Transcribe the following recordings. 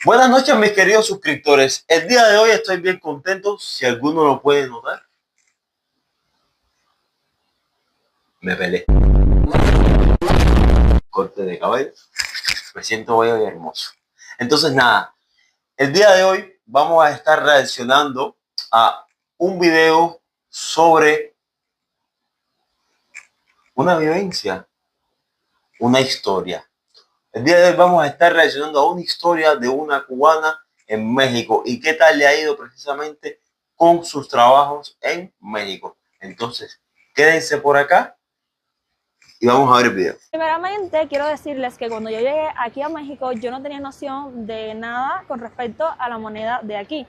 Buenas noches, mis queridos suscriptores. El día de hoy estoy bien contento. Si alguno lo puede notar, me pelé. Corte de cabello. Me siento bello y hermoso. Entonces, nada. El día de hoy vamos a estar reaccionando a un video sobre una vivencia, una historia. El día de hoy vamos a estar reaccionando a una historia de una cubana en México y qué tal le ha ido precisamente con sus trabajos en México. Entonces, quédense por acá y vamos a ver el video. Primeramente, quiero decirles que cuando yo llegué aquí a México, yo no tenía noción de nada con respecto a la moneda de aquí.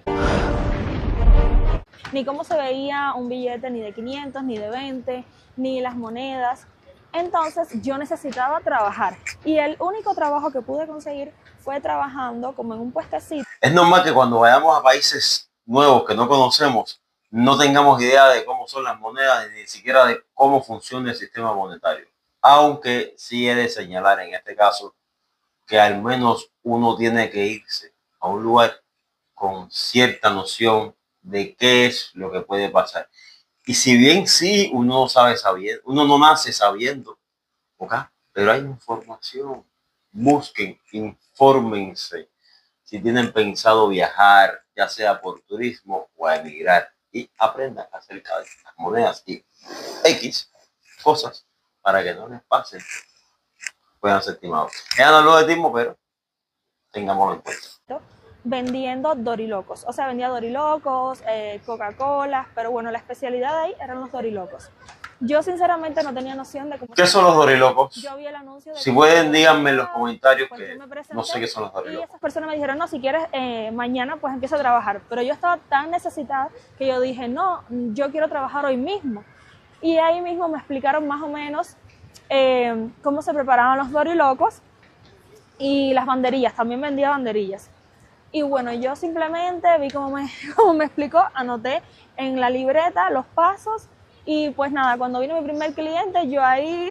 Ni cómo se veía un billete ni de 500, ni de 20, ni las monedas. Entonces yo necesitaba trabajar. Y el único trabajo que pude conseguir fue trabajando como en un puestecito. Es normal que cuando vayamos a países nuevos que no conocemos, no tengamos idea de cómo son las monedas ni siquiera de cómo funciona el sistema monetario. Aunque sí he de señalar en este caso que al menos uno tiene que irse a un lugar con cierta noción de qué es lo que puede pasar. Y si bien sí, uno no sabe sabiendo, uno no nace sabiendo, ¿ok? Pero hay información. Busquen, infórmense si tienen pensado viajar, ya sea por turismo o a emigrar, y aprendan acerca de las monedas y X cosas para que no les pasen, puedan ser timados. Ya no lo de timo, pero tengámoslo en cuenta. Vendiendo dorilocos, o sea, vendía dorilocos, Coca-Cola, pero bueno, la especialidad de ahí eran los dorilocos. Yo sinceramente no tenía noción de cómo... ¿Qué son los dorilocos? Yo vi el anuncio de... Si pueden, díganme en los comentarios pues que no sé qué son los y dorilocos. esas personas me dijeron, no, si quieres mañana pues empieza a trabajar. Pero yo estaba tan necesitada que yo dije, no, yo quiero trabajar hoy mismo. Y ahí mismo me explicaron más o menos cómo se preparaban los dorilocos y las banderillas, también vendía banderillas. Y bueno, yo simplemente vi cómo me explicó, anoté en la libreta los pasos y pues nada, cuando vino mi primer cliente, yo ahí...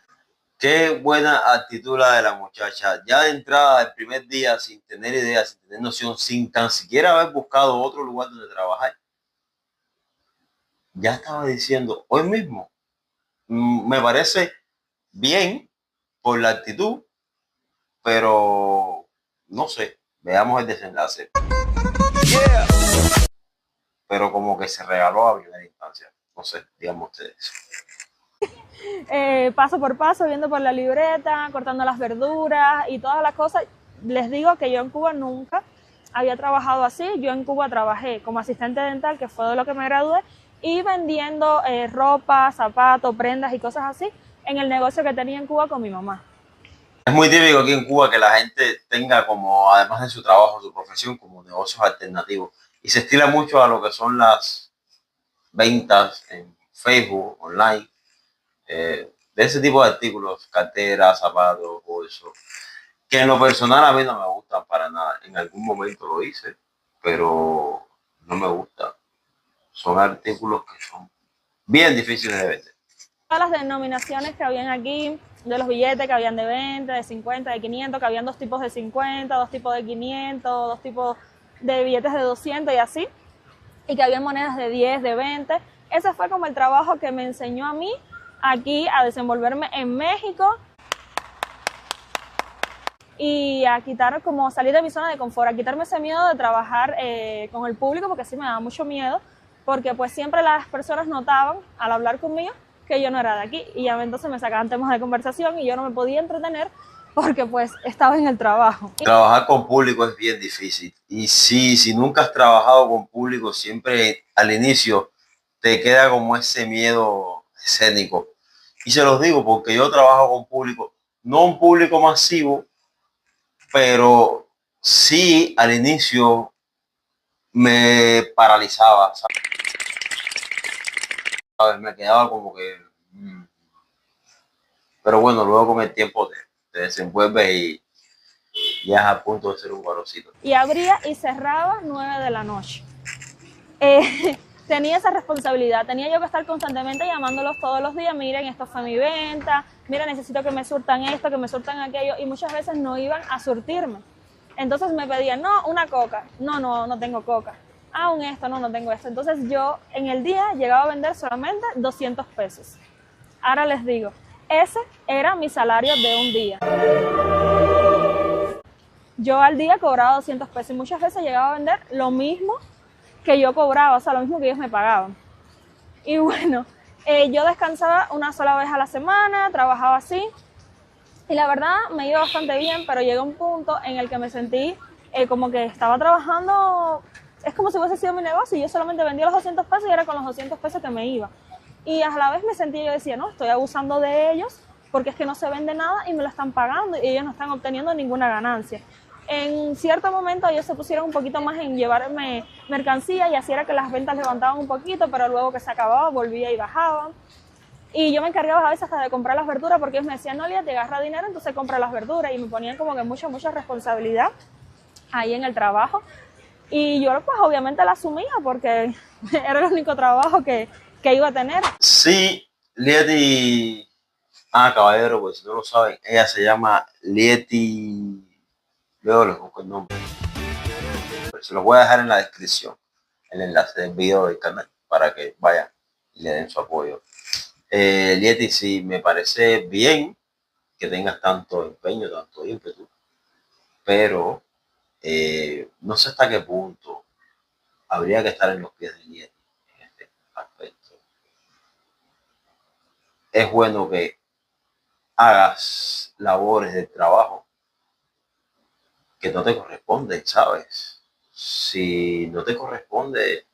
Qué buena actitud la de la muchacha. Ya de entrada, el primer día, sin tener idea, sin tener noción, sin tan siquiera haber buscado otro lugar donde trabajar, ya estaba diciendo, hoy mismo, me parece bien por la actitud, pero no sé, veamos el desenlace. Yeah. Pero como que se regaló a primera instancia. No sé, digamos ustedes. Paso por paso, viendo por la libreta, cortando las verduras y todas las cosas. Les digo que yo en Cuba nunca había trabajado así. Yo en Cuba trabajé como asistente dental, que fue de lo que me gradué, y vendiendo ropa, zapatos, prendas y cosas así en el negocio que tenía en Cuba con mi mamá. Es muy típico aquí en Cuba que la gente tenga como, además de su trabajo, su profesión, como negocios alternativos. Y se estila mucho a lo que son las ventas en Facebook, online, de ese tipo de artículos, carteras, zapatos, bolsos, que en lo personal a mí no me gustan para nada. En algún momento lo hice, pero no me gusta. Son artículos que son bien difíciles de vender. Todas las denominaciones que habían aquí, de los billetes que habían de 20, de 50, de 500, que habían dos tipos de 50, dos tipos de 500, dos tipos de billetes de 200 y así, y que habían monedas de 10, de 20. Ese fue como el trabajo que me enseñó a mí aquí a desenvolverme en México y a quitar, como salir de mi zona de confort, a quitarme ese miedo de trabajar con el público, porque sí me daba mucho miedo, porque pues siempre las personas notaban al hablar conmigo que yo no era de aquí y ya entonces me sacaban temas de conversación y yo no me podía entretener porque pues estaba en el trabajo. Trabajar con público es bien difícil y si nunca has trabajado con público, siempre al inicio te queda como ese miedo escénico. Y se los digo porque yo trabajo con público, no un público masivo, pero sí al inicio me paralizaba, ¿sabes? Me quedaba como que... Pero bueno, luego con el tiempo te desenvuelves y ya es a punto de ser un guarocito. Y abría y cerraba 9 de la noche. Tenía esa responsabilidad, tenía yo que estar constantemente llamándolos todos los días, miren, esto fue mi venta, mira, necesito que me surtan esto, que me surtan aquello, y muchas veces no iban a surtirme. Entonces me pedían, no, una coca, no tengo coca, un esto, no tengo esto. Entonces yo en el día llegaba a vender solamente 200 pesos. Ahora les digo, ese era mi salario de un día. Yo al día cobraba 200 pesos y muchas veces llegaba a vender lo mismo que yo cobraba, o sea, lo mismo que ellos me pagaban. Y bueno, yo descansaba una sola vez a la semana, trabajaba así, y la verdad me iba bastante bien, pero llegó un punto en el que me sentí como que estaba trabajando, es como si hubiese sido mi negocio, y yo solamente vendía los 200 pesos y era con los 200 pesos que me iba. Y a la vez me sentía, yo decía, no, estoy abusando de ellos, porque es que no se vende nada y me lo están pagando y ellos no están obteniendo ninguna ganancia. En cierto momento ellos se pusieron un poquito más en llevarme mercancía y así era que las ventas levantaban un poquito, pero luego que se acababa volvía y bajaba. Y yo me encargaba a veces hasta de comprar las verduras porque ellos me decían, no, Lía, te agarra dinero, entonces compra las verduras. Y me ponían como que mucha responsabilidad ahí en el trabajo. Y yo pues obviamente la asumía porque era el único trabajo que iba a tener. Sí, Lieti. Caballero, pues si no lo saben, ella se llama Lieti. Luego les busco el nombre. Pero se los voy a dejar en la descripción, el enlace del video del canal, para que vayan y le den su apoyo. Lieti, sí, me parece bien que tengas tanto empeño, tanto ímpetu, pero no sé hasta qué punto habría que estar en los pies de Lieti en este aspecto. Es bueno que hagas labores de trabajo que no te corresponden, ¿sabes? Si no te corresponde,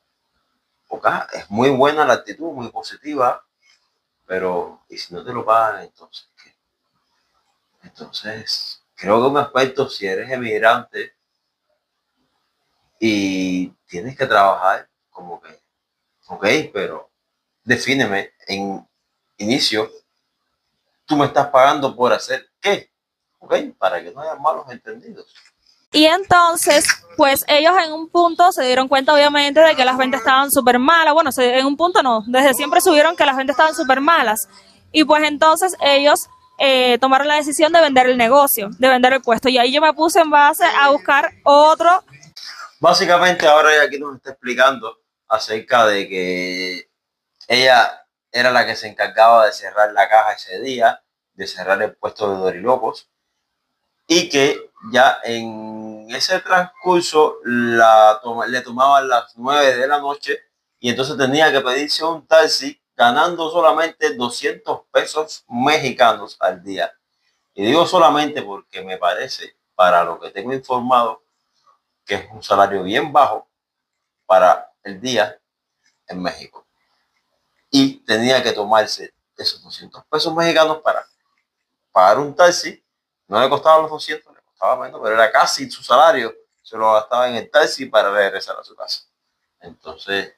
ok, es muy buena la actitud, muy positiva, pero ¿y si no te lo pagan, entonces qué? Entonces, creo que un aspecto, si eres emigrante y tienes que trabajar, como que, ok, pero defíneme en inicio, tú me estás pagando por hacer qué, ok, para que no haya malos entendidos. Y entonces, pues ellos en un punto se dieron cuenta obviamente de que las ventas estaban súper malas. Bueno, en un punto no, desde siempre subieron que las ventas estaban súper malas. Y pues entonces ellos tomaron la decisión de vender el negocio, de vender el puesto. Y ahí yo me puse en base a buscar otro. Básicamente ahora ella aquí nos está explicando acerca de que ella era la que se encargaba de cerrar la caja ese día, de cerrar el puesto de Dorilocos, y que ya en ese transcurso le tomaban las 9 de la noche y entonces tenía que pedirse un taxi ganando solamente 200 pesos mexicanos al día. Y digo solamente porque me parece, para lo que tengo informado, que es un salario bien bajo para el día en México. Y tenía que tomarse esos 200 pesos mexicanos para pagar un taxi. No le costaba los 200, le costaba menos, pero era casi su salario. Se lo gastaba en el taxi para regresar a su casa. Entonces,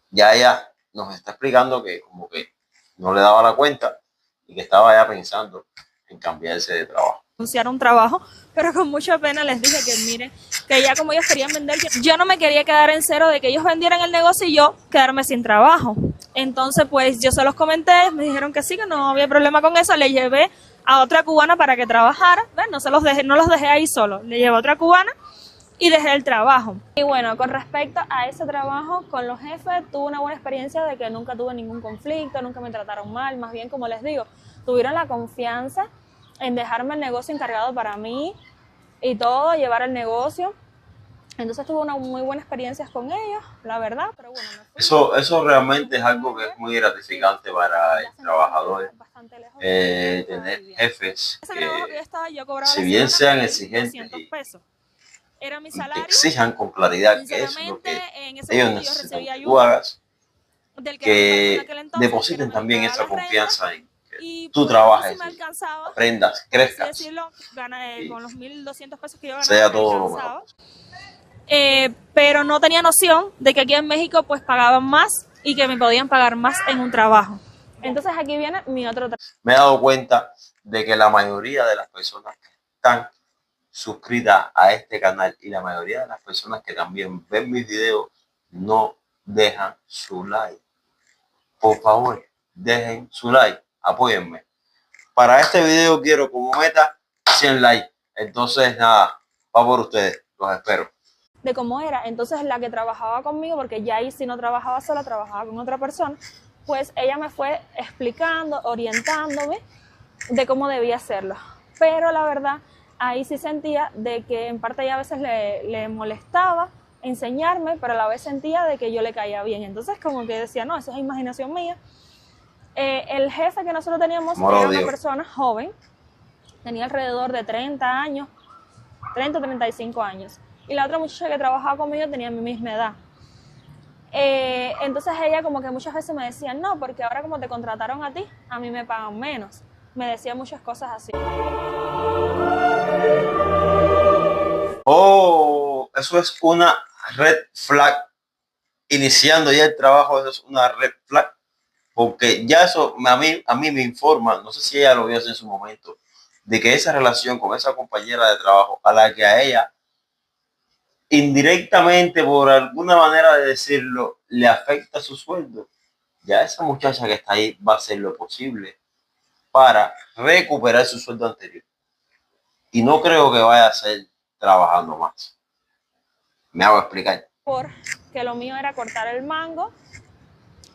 ya ella nos está explicando que como que no le daba la cuenta y que estaba ya pensando en cambiarse de trabajo. Anunciar un trabajo, pero con mucha pena les dije que miren, que ya como ellos querían vender, yo no me quería quedar en cero de que ellos vendieran el negocio y yo quedarme sin trabajo. Entonces pues yo se los comenté, me dijeron que sí, que no había problema con eso, le llevé a otra cubana para que trabajara, no los dejé ahí solos, le llevé a otra cubana y dejé el trabajo. Y bueno, con respecto a ese trabajo con los jefes, tuve una buena experiencia de que nunca tuve ningún conflicto, nunca me trataron mal, más bien como les digo, tuvieron la confianza en dejarme el negocio encargado para mí y todo, llevar el negocio. Entonces tuve una muy buena experiencia con ellos, la verdad, pero bueno. Eso realmente es algo que es muy gratificante para el trabajador, tener jefes que, si bien sean exigentes y te exijan con claridad que es lo que ellos necesitan que tú hagas, que depositen también esa confianza en que tú trabajes, aprendas, crezcas y sea todo lo mejor. Pero no tenía noción de que aquí en México pues pagaban más y que me podían pagar más en un trabajo. Entonces aquí viene mi otro trabajo. Me he dado cuenta de que la mayoría de las personas que están suscritas a este canal y la mayoría de las personas que también ven mis videos no dejan su like. Por favor, dejen su like, apóyenme. Para este video quiero como meta 100 likes. Entonces nada, Va por ustedes, los espero. De cómo era. Entonces la que trabajaba conmigo, porque ya ahí sí no trabajaba sola, trabajaba con otra persona, pues ella me fue explicando, orientándome de cómo debía hacerlo. Pero la verdad, ahí sí sentía de que en parte ella a veces le molestaba enseñarme, pero a la vez sentía de que yo le caía bien. Entonces como que decía, no, eso es imaginación mía. El jefe que nosotros teníamos era una persona joven, tenía alrededor de 30 años, 30 o 35 años. Y la otra muchacha que trabajaba conmigo tenía mi misma edad. Entonces ella como que muchas veces me decía, no, porque ahora como te contrataron a ti, a mí me pagan menos. Me decía muchas cosas así. Oh, eso es una red flag. Iniciando ya el trabajo, eso es una red flag. Porque ya eso a mí me informa, no sé si ella lo vio en su momento, de que esa relación con esa compañera de trabajo a la que a ella indirectamente, por alguna manera de decirlo, le afecta su sueldo, ya esa muchacha que está ahí va a hacer lo posible para recuperar su sueldo anterior. Y no creo que vaya a ser trabajando más. Me hago explicar. Porque lo mío era cortar el mango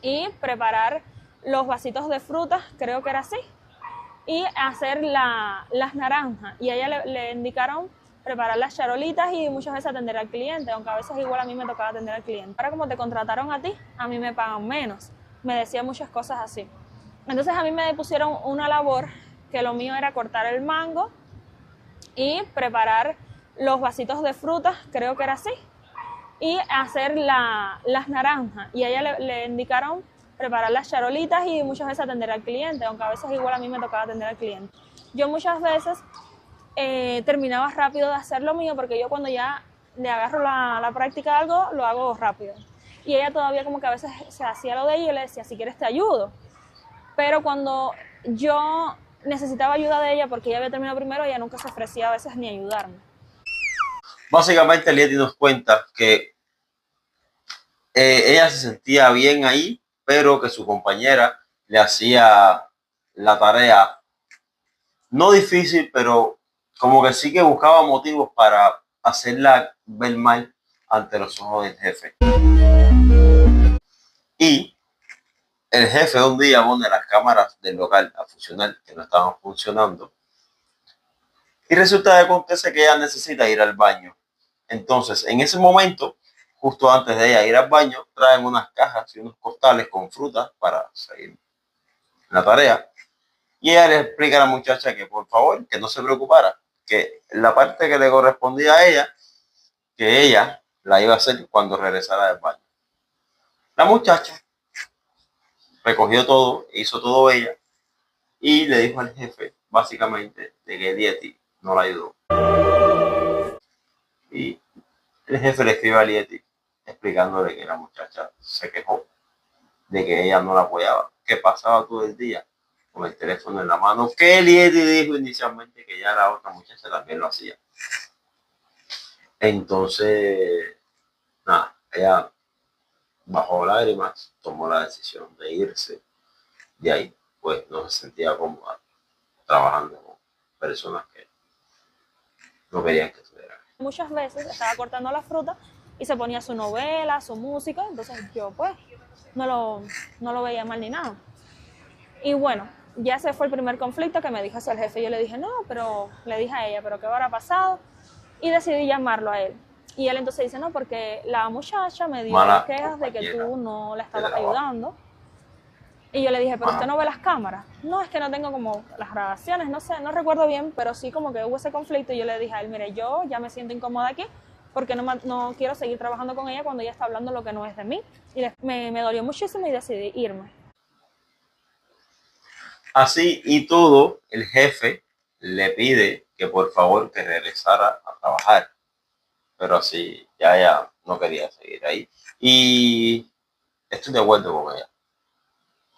y preparar los vasitos de frutas, creo que era así, y hacer las naranjas. Y a ella le indicaron preparar las charolitas y muchas veces atender al cliente, aunque a veces igual a mí me tocaba atender al cliente. Ahora como te contrataron a ti, a mí me pagan menos. Me decía muchas cosas así. Entonces a mí me pusieron una labor que lo mío era cortar el mango y preparar los vasitos de frutas, creo que era así, y hacer las naranjas. Y a ella le indicaron preparar las charolitas y muchas veces atender al cliente, aunque a veces igual a mí me tocaba atender al cliente. Yo muchas veces terminaba rápido de hacer lo mío porque yo cuando ya le agarro la práctica a algo, lo hago rápido. Y ella todavía como que a veces se hacía lo de ella y yo le decía, si quieres te ayudo. Pero cuando yo necesitaba ayuda de ella porque ella había terminado primero, ella nunca se ofrecía a veces ni ayudarme. Básicamente Lieti nos cuenta que ella se sentía bien ahí, pero que su compañera le hacía la tarea no difícil, pero como que sí que buscaba motivos para hacerla ver mal ante los ojos del jefe. Y el jefe un día pone las cámaras del local a funcionar, que no estaban funcionando, y resulta que acontece que ella necesita ir al baño. Entonces, en ese momento, justo antes de ella ir al baño, traen unas cajas y unos costales con frutas para seguir la tarea. Y ella le explica a la muchacha que por favor, que no se preocupara, que la parte que le correspondía a ella, que ella la iba a hacer cuando regresara del baño. La muchacha recogió todo, hizo todo ella y le dijo al jefe, básicamente, de que Lieti no la ayudó. Y el jefe le escribe a Lieti explicándole que la muchacha se quejó de que ella no la apoyaba, que pasaba todo el día con el teléfono en la mano, que Lieti dijo inicialmente que ya la otra muchacha también lo hacía. Entonces, nada, ella bajó lágrimas, tomó la decisión de irse de ahí, pues no se sentía cómoda trabajando con personas que no querían que estuviera. Muchas veces estaba cortando la fruta y se ponía su novela, su música, entonces yo pues no lo veía mal ni nada. Y bueno, ya ese fue el primer conflicto que me dijo hacia el jefe. Yo le dije, no, pero le dije a ella, pero ¿qué habrá pasado? Y decidí llamarlo a él. Y él entonces dice, no, porque la muchacha me dio quejas de que tú no la estabas ayudando. Y yo le dije, pero usted no ve las cámaras. No, es que no tengo como las grabaciones, no sé, no recuerdo bien, pero sí como que hubo ese conflicto y yo le dije a él, mire, yo ya me siento incómoda aquí porque no quiero seguir trabajando con ella cuando ella está hablando lo que no es de mí. Y me dolió muchísimo y decidí irme. Así y todo, el jefe le pide que por favor que regresara a trabajar, pero así ya ella no quería seguir ahí. Y estoy de acuerdo con ella.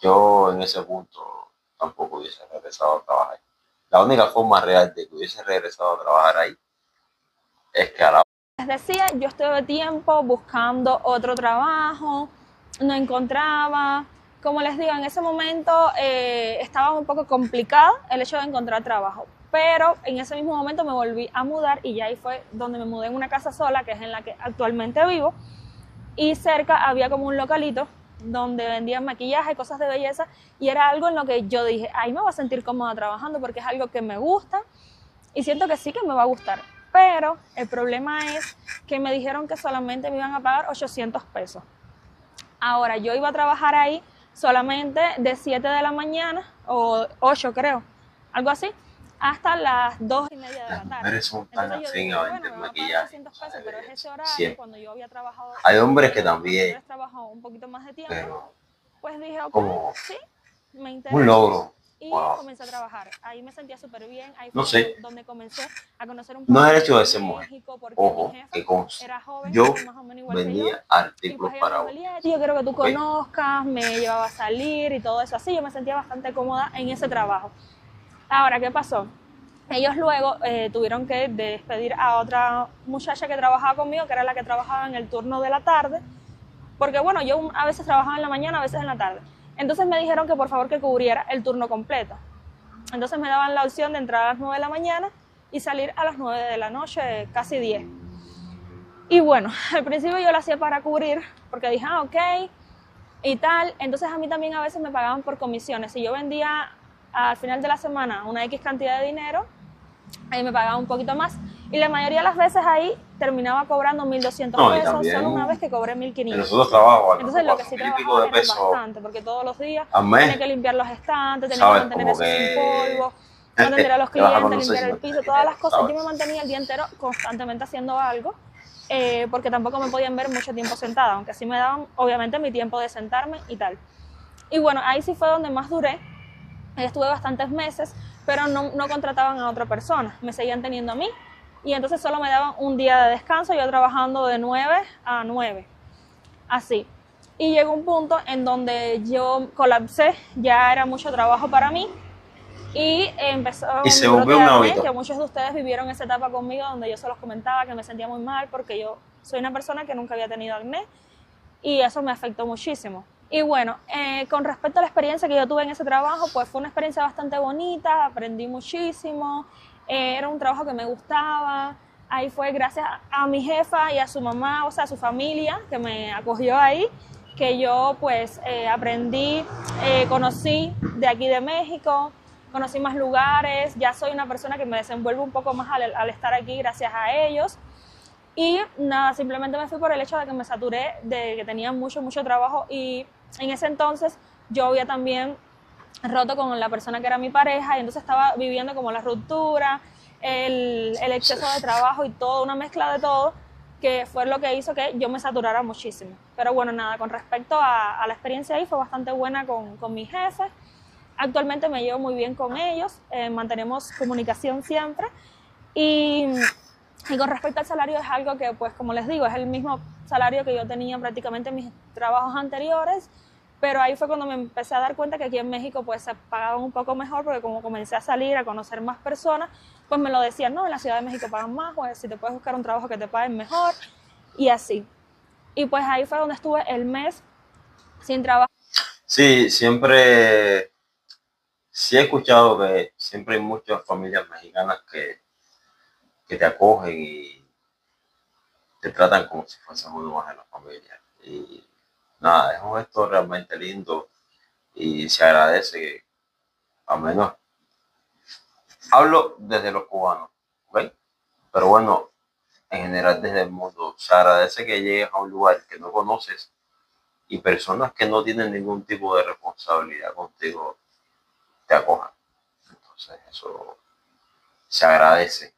Yo en ese punto tampoco hubiese regresado a trabajar. La única forma real de que hubiese regresado a trabajar ahí es que a la... Les decía, yo estuve tiempo buscando otro trabajo, no encontraba. Como les digo, en ese momento estaba un poco complicado el hecho de encontrar trabajo. Pero en ese mismo momento me volví a mudar y ya ahí fue donde me mudé en una casa sola, que es en la que actualmente vivo. Y cerca había como un localito donde vendían maquillaje, cosas de belleza, y era algo en lo que yo dije, ahí me voy a sentir cómoda trabajando porque es algo que me gusta y siento que sí que me va a gustar. Pero el problema es que me dijeron que solamente me iban a pagar 800 pesos. Ahora, yo iba a trabajar ahí solamente de 7 de la mañana, o 8 creo, algo así, hasta las 2:30 de la Las tarde. mujeres son tan Entonces yo afín dije, a bueno, vender me van a pagar maquillaje. 800 pesos, pero es ese horario Siempre. cuando yo había trabajado. Hay hombres que también, Trabajado un poquito más de tiempo, pero pues dije, ok, como sí, me un interesa. logro. Y Wow. comencé a trabajar. Ahí me sentía súper bien. Ahí No fue sé. donde comencé a conocer un No poco es el hecho de de ser mujer. México, porque Ojo, mi jefa que conste. era joven, Yo más o menos igual que yo. vendía Y pues artículos ella me para dijo, uno. Lieti, yo quiero que tú ¿Ok? conozcas, me llevaba a salir y todo eso así. Yo me sentía bastante cómoda en ese trabajo. Ahora, ¿qué pasó? Ellos luego tuvieron que despedir a otra muchacha que trabajaba conmigo, que era la que trabajaba en el turno de la tarde, porque bueno, yo a veces trabajaba en la mañana, a veces en la tarde. Entonces me dijeron que por favor que cubriera el turno completo. Entonces me daban la opción de entrar a las 9 de la mañana y salir a las 9 de la noche, casi 10. Y bueno, al principio yo lo hacía para cubrir, porque dije, ok, y tal. Entonces a mí también a veces me pagaban por comisiones. Si yo vendía al final de la semana una X cantidad de dinero, ahí me pagaban un poquito más. Y la mayoría de las veces ahí terminaba cobrando 1.200 No, y pesos, también solo una vez que cobré en 1.500. nosotros trabajos, Entonces lo que sí 4.000 y pico trabajaba de era pesos bastante, porque todos los días al tenía mes, que limpiar los estantes, tenía que ¿sabes? mantener Como eso sin que polvo, atender a los trabajar clientes, cuando sé limpiar si el no piso, tienes todas dinero, las cosas. ¿sabes? Yo me mantenía el día entero constantemente haciendo algo, porque tampoco me podían ver mucho tiempo sentada, aunque sí me daban obviamente mi tiempo de sentarme y tal. Y bueno, ahí sí fue donde más duré. Estuve bastantes meses, pero no contrataban a otra persona, me seguían teniendo a mí. Y entonces solo me daban un día de descanso, yo trabajando de 9 a 9, así. Y llegó un punto en donde yo colapsé, ya era mucho trabajo para mí. Y empezó Y se mi brote volvió de un acné, hábito. que muchos de ustedes vivieron esa etapa conmigo, donde yo se los comentaba que me sentía muy mal porque yo soy una persona que nunca había tenido acné y eso me afectó muchísimo. Y bueno, con respecto a la experiencia que yo tuve en ese trabajo, pues fue una experiencia bastante bonita, aprendí muchísimo, era un trabajo que me gustaba. Ahí fue gracias a mi jefa y a su mamá, o sea, a su familia, que me acogió ahí, que yo pues aprendí, conocí de aquí de México, conocí más lugares, ya soy una persona que me desenvuelve un poco más al estar aquí gracias a ellos. Y nada, simplemente me fui por el hecho de que me saturé, de que tenía mucho trabajo y en ese entonces yo había también roto con la persona que era mi pareja y entonces estaba viviendo como la ruptura, el exceso de trabajo y todo, una mezcla de todo, que fue lo que hizo que yo me saturara muchísimo. Pero bueno, nada, con respecto a la experiencia ahí fue bastante buena con mis jefes. Actualmente me llevo muy bien con ellos, mantenemos comunicación siempre y con respecto al salario es algo que, pues como les digo, es el mismo salario que yo tenía prácticamente en mis trabajos anteriores, pero ahí fue cuando me empecé a dar cuenta que aquí en México pues se pagaban un poco mejor, porque como comencé a salir, a conocer más personas, pues me lo decían, no, en la Ciudad de México pagan más, pues si te puedes buscar un trabajo que te paguen mejor, y así. Y pues ahí fue donde estuve el mes sin trabajo. Sí, siempre, sí he escuchado que siempre hay muchas familias mexicanas que te acogen y te tratan como si fuesen uno más de la familia. Y nada, es un gesto realmente lindo y se agradece que, al menos, hablo desde los cubanos, ¿ok? Pero bueno, en general desde el mundo, se agradece que llegues a un lugar que no conoces y personas que no tienen ningún tipo de responsabilidad contigo te acojan. Entonces eso se agradece.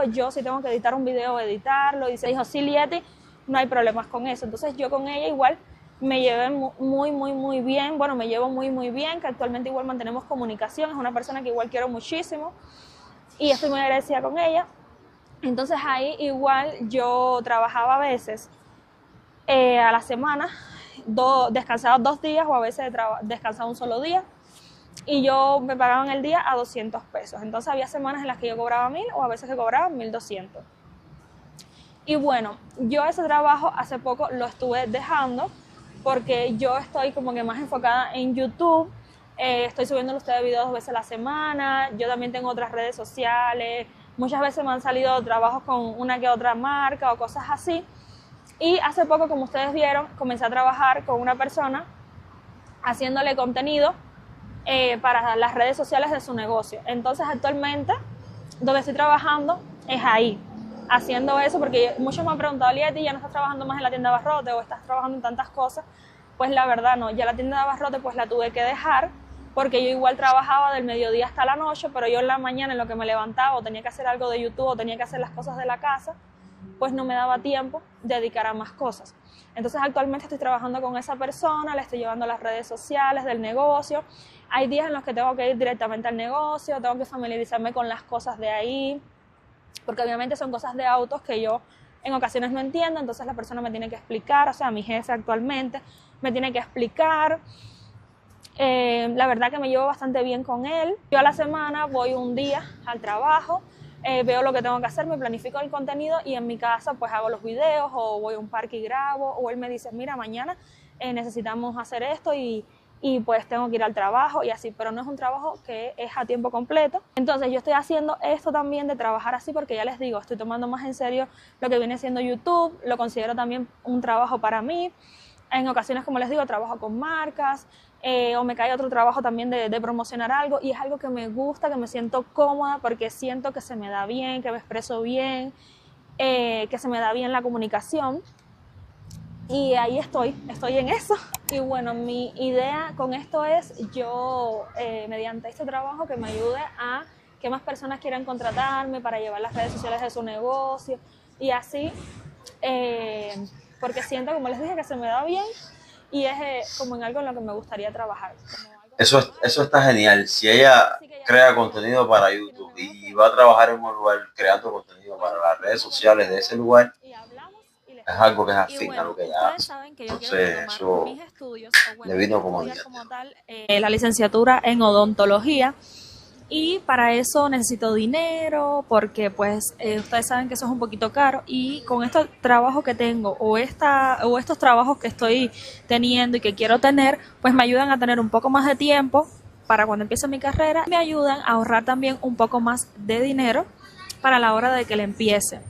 Yo si tengo que editar un video, editarlo, y se dijo, sí, Lieti, no hay problemas con eso. Entonces yo con ella igual me llevé muy bien, bueno, me llevo muy bien, que actualmente igual mantenemos comunicación, es una persona que igual quiero muchísimo y estoy muy agradecida con ella. Entonces ahí igual yo trabajaba a veces a la semana, descansaba 2 días o a veces descansaba un solo día y yo me pagaban el día a 200 pesos. Entonces había semanas en las que yo cobraba 1.000 o a veces que cobraba 1.200. Y bueno, yo ese trabajo hace poco lo estuve dejando porque yo estoy como que más enfocada en YouTube Estoy subiendo ustedes videos 2 veces a la semana. Yo también tengo otras redes sociales. Muchas veces me han salido trabajos con una que otra marca o cosas así. Y hace poco, como ustedes vieron, comencé a trabajar con una persona haciéndole contenido para las redes sociales de su negocio. Entonces, actualmente, donde estoy trabajando es ahí, haciendo eso, porque muchos me han preguntado, Lieti, ¿ya no estás trabajando más en la tienda de abarrote o estás trabajando en tantas cosas? Pues la verdad no, ya la tienda de abarrote pues la tuve que dejar, porque yo igual trabajaba del mediodía hasta la noche, pero yo en la mañana en lo que me levantaba o tenía que hacer algo de YouTube o tenía que hacer las cosas de la casa, pues no me daba tiempo de dedicar a más cosas. Entonces actualmente estoy trabajando con esa persona, le estoy llevando las redes sociales del negocio. Hay días en los que tengo que ir directamente al negocio, tengo que familiarizarme con las cosas de ahí, porque obviamente son cosas de autos que yo en ocasiones no entiendo, entonces la persona me tiene que explicar, o sea, mi jefe actualmente me tiene que explicar. La verdad que me llevo bastante bien con él. Yo a la semana voy un día al trabajo, veo lo que tengo que hacer, me planifico el contenido y en mi casa pues hago los videos o voy a un parque y grabo, o él me dice, mira, mañana necesitamos hacer esto y pues tengo que ir al trabajo y así, pero no es un trabajo que es a tiempo completo. Entonces yo estoy haciendo esto también de trabajar así porque ya les digo, estoy tomando más en serio lo que viene siendo YouTube, lo considero también un trabajo para mí. En ocasiones, como les digo, trabajo con marcas, o me cae otro trabajo también de promocionar algo, y es algo que me gusta, que me siento cómoda porque siento que se me da bien, que me expreso bien, que se me da bien la comunicación. Y ahí estoy en eso. Y bueno, mi idea con esto es yo, mediante este trabajo, que me ayude a que más personas quieran contratarme para llevar las redes sociales de su negocio y así, porque siento, como les dije, que se me da bien y es como en algo en lo que me gustaría trabajar. Eso está genial. Si ella crea contenido para YouTube y va a trabajar en un lugar creando contenido para las redes sociales de ese lugar, es algo que es afín a lo que ella hace. Entonces, eso le vino como idea. La licenciatura en odontología. Y para eso necesito dinero porque pues ustedes saben que eso es un poquito caro, y con este trabajo que tengo o estos trabajos que estoy teniendo y que quiero tener, pues me ayudan a tener un poco más de tiempo para cuando empiece mi carrera, me ayudan a ahorrar también un poco más de dinero para la hora de que le empiece.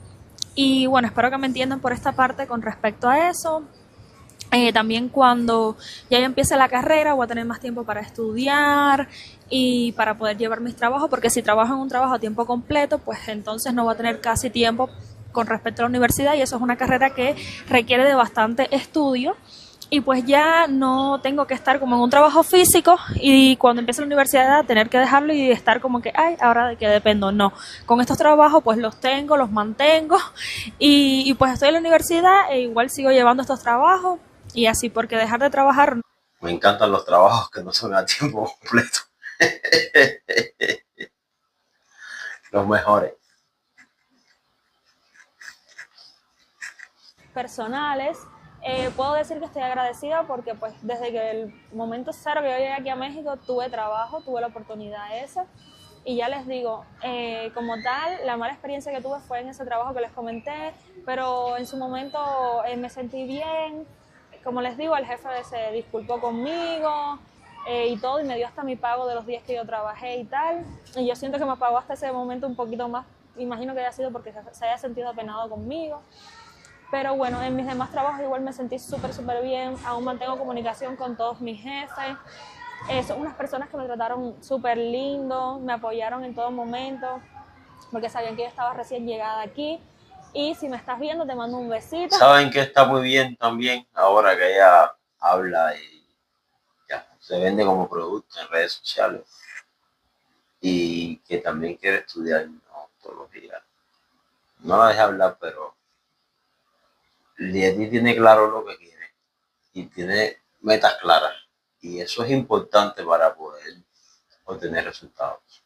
Y bueno, espero que me entiendan por esta parte con respecto a eso. También cuando ya yo empiece la carrera voy a tener más tiempo para estudiar y para poder llevar mis trabajos, porque si trabajo en un trabajo a tiempo completo, pues entonces no voy a tener casi tiempo con respecto a la universidad, y eso es una carrera que requiere de bastante estudio, y pues ya no tengo que estar como en un trabajo físico y cuando empiece la universidad tener que dejarlo y estar como que, ay, ahora de qué dependo. No, con estos trabajos pues los tengo, los mantengo y pues estoy en la universidad e igual sigo llevando estos trabajos y así, porque dejar de trabajar. Me encantan los trabajos que no son a tiempo completo. Los mejores. Personales, puedo decir que estoy agradecida porque pues desde que el momento cero que yo llegué aquí a México tuve trabajo, tuve la oportunidad esa, y ya les digo, como tal, la mala experiencia que tuve fue en ese trabajo que les comenté, pero en su momento me sentí bien. Como les digo, el jefe se disculpó conmigo y todo, y me dio hasta mi pago de los días que yo trabajé y tal, y yo siento que me pagó hasta ese momento un poquito más, imagino que haya sido porque se haya sentido apenado conmigo. Pero bueno, en mis demás trabajos igual me sentí súper bien, aún mantengo comunicación con todos mis jefes. Son unas personas que me trataron súper lindo, me apoyaron en todo momento, porque sabían que yo estaba recién llegada aquí. Y si me estás viendo, te mando un besito. Saben que está muy bien también ahora que ella habla y ya se vende como producto en redes sociales, y que también quiere estudiar, ¿no? Todos los días. No la deja hablar, pero Lieti tiene claro lo que quiere y tiene metas claras, y eso es importante para poder obtener resultados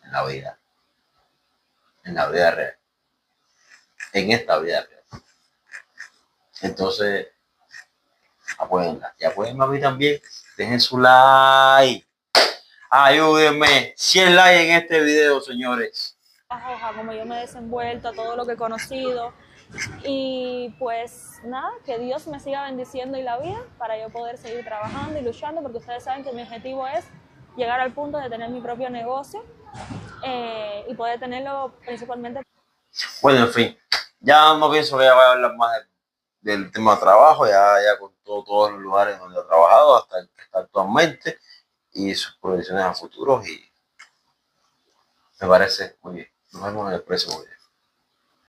en la vida real, en esta vida real. Entonces, apóyenla y apóyenme a mí también. Dejen su like, ayúdenme, 100 likes en este video, señores. A como yo me he desenvuelto, a todo lo que he conocido. Y pues nada, que Dios me siga bendiciendo y la vida para yo poder seguir trabajando y luchando, porque ustedes saben que mi objetivo es llegar al punto de tener mi propio negocio y poder tenerlo principalmente. Bueno, en fin, ya no pienso que ya vaya a hablar más del tema de trabajo, ya con todos los lugares donde he trabajado hasta el que está actualmente y sus proyecciones a futuros y me parece muy bien. Nos vemos en el próximo video.